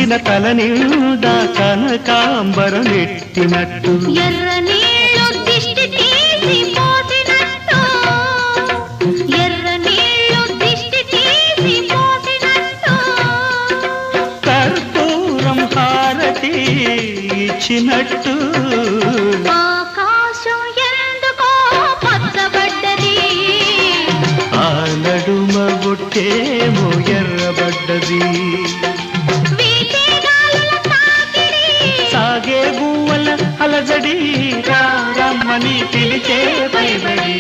మురిసిన తల నిండా కనకాంబరం ఎట్టినట్టు ఎర్ర నీళ్ళు దిష్టి తీసి పోసినట్టు ఎర్ర నీళ్ళు దిష్టి తీసి పోసినట్టు కర్పూరం హారతి ఇచ్చినట్టు ఆకాశం ఎందుకో పచ్చబడ్డది ఆ నడుమ బొట్టేమో ఎర్రబడ్డది వీచే గాలుల తాకిడి సాగే గువ్వల అలజడి రమ్మని పిలిచే పైబడి